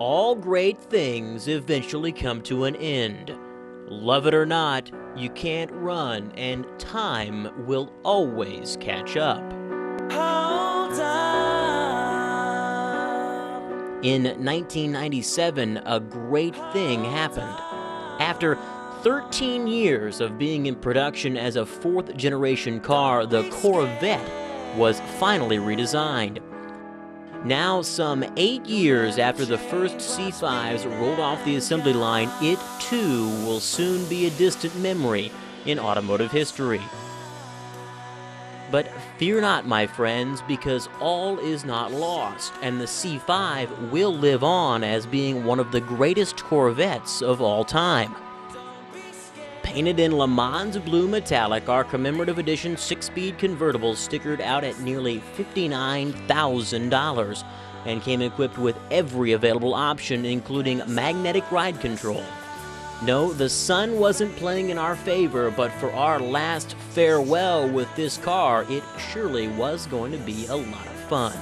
All great things eventually come to an end. Love it or not, you can't run, and time will always catch up. Hold up. In 1997, a great thing happened. After 13 years of being in production as a fourth-generation car, the Corvette was finally redesigned. Now, some 8 years after the first C5s rolled off the assembly line, it too will soon be a distant memory in automotive history. But fear not, my friends, because all is not lost, and the C5 will live on as being one of the greatest Corvettes of all time. Painted in Le Mans Blue Metallic, our Commemorative Edition 6-speed convertible stickered out at nearly $59,000 and came equipped with every available option, including magnetic ride control. No, the sun wasn't playing in our favor, but for our last farewell with this car, it surely was going to be a lot of fun.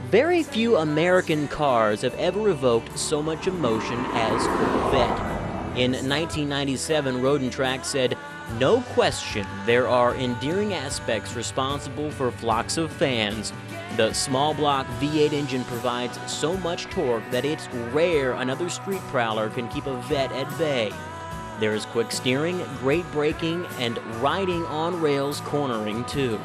Very few American cars have ever evoked so much emotion as Corvette. In 1997, Road & Track said, "No question, there are endearing aspects responsible for flocks of fans. The small block V8 engine provides so much torque that it's rare another street prowler can keep a Vette at bay. There is quick steering, great braking, and riding on rails cornering too."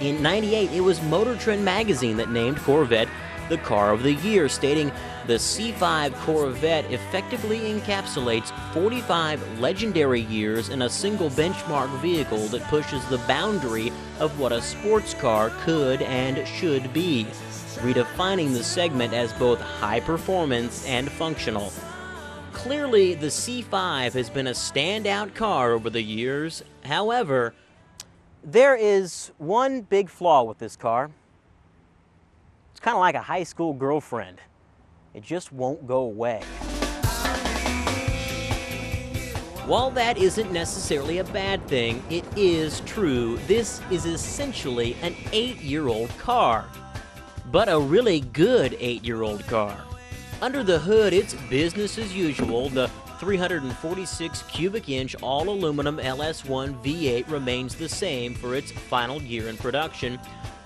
In '98, it was Motor Trend magazine that named Corvette the Car of the Year, stating, "The C5 Corvette effectively encapsulates 45 legendary years in a single benchmark vehicle that pushes the boundary of what a sports car could and should be, redefining the segment as both high performance and functional." Clearly, the C5 has been a standout car over the years. However, there is one big flaw with this car. It's kind of like a high school girlfriend. It just won't go away. While that isn't necessarily a bad thing, it is true. This is essentially an 8-year-old car. But a really good 8-year-old car. Under the hood, it's business as usual. The 346 cubic inch all-aluminum LS1 V8 remains the same for its final year in production.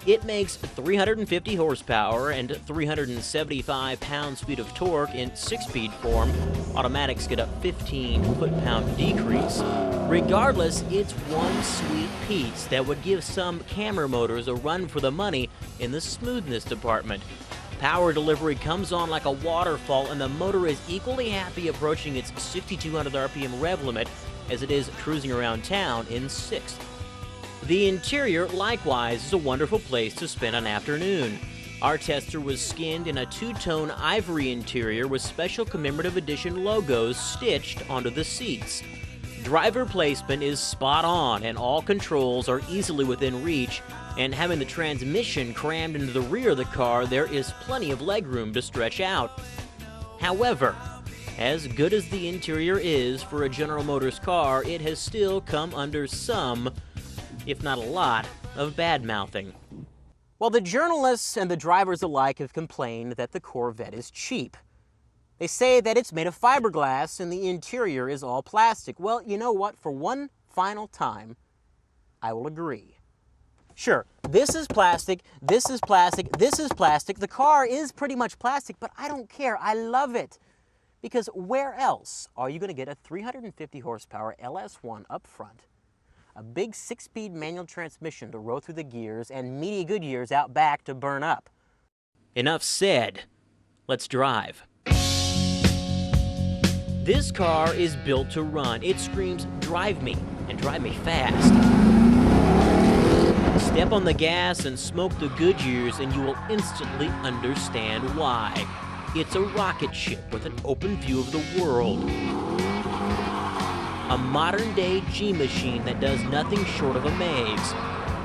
It makes 350 horsepower and 375 pounds-feet of torque in 6-speed form. Automatics get a 15 foot-pound decrease. Regardless, it's one sweet piece that would give some camera motors a run for the money in the smoothness department. Power delivery comes on like a waterfall, and the motor is equally happy approaching its 6,200 RPM rev limit as it is cruising around town in 6th. The interior, likewise, is a wonderful place to spend an afternoon. Our tester was skinned in a two-tone ivory interior with special Commemorative Edition logos stitched onto the seats. Driver placement is spot on, and all controls are easily within reach, and having the transmission crammed into the rear of the car, there is plenty of legroom to stretch out. However, as good as the interior is for a General Motors car, it has still come under some, if not a lot, of bad-mouthing. Well, the journalists and the drivers alike have complained that the Corvette is cheap. They say that it's made of fiberglass and the interior is all plastic. Well, you know what? For one final time, I will agree. Sure, this is plastic, this is plastic, this is plastic. The car is pretty much plastic, but I don't care. I love it. Because where else are you going to get a 350 horsepower LS1 up front, a big 6-speed manual transmission to roll through the gears, and meaty good years out back to burn up? Enough said. Let's drive. This car is built to run. It screams, "Drive me, and drive me fast." Step on the gas and smoke the good years, and you will instantly understand why. It's a rocket ship with an open view of the world. A modern-day G-machine that does nothing short of amaze.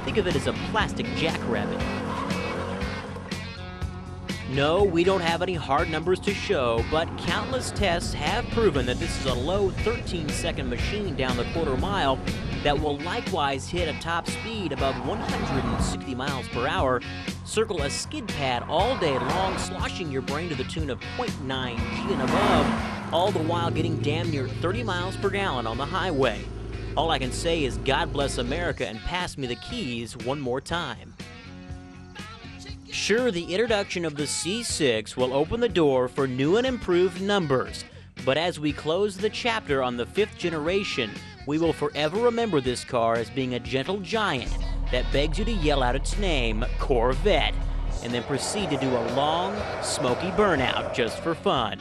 Think of it as a plastic jackrabbit. No, we don't have any hard numbers to show, but countless tests have proven that this is a low 13-second machine down the quarter mile that will likewise hit a top speed above 160 miles per hour circle a skid pad all day long, sloshing your brain to the tune of 0.9 G and above, all the while getting damn near 30 miles per gallon on the highway. All I can say is God bless America and pass me the keys one more time. Sure, the introduction of the C6 will open the door for new and improved numbers, but as we close the chapter on the 5th generation, we will forever remember this car as being a gentle giant that begs you to yell out its name, Corvette, and then proceed to do a long, smoky burnout just for fun.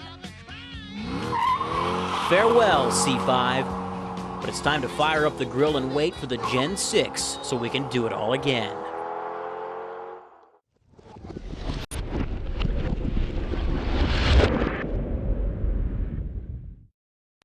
Farewell, C5, but it's time to fire up the grill and wait for the Gen 6 so we can do it all again.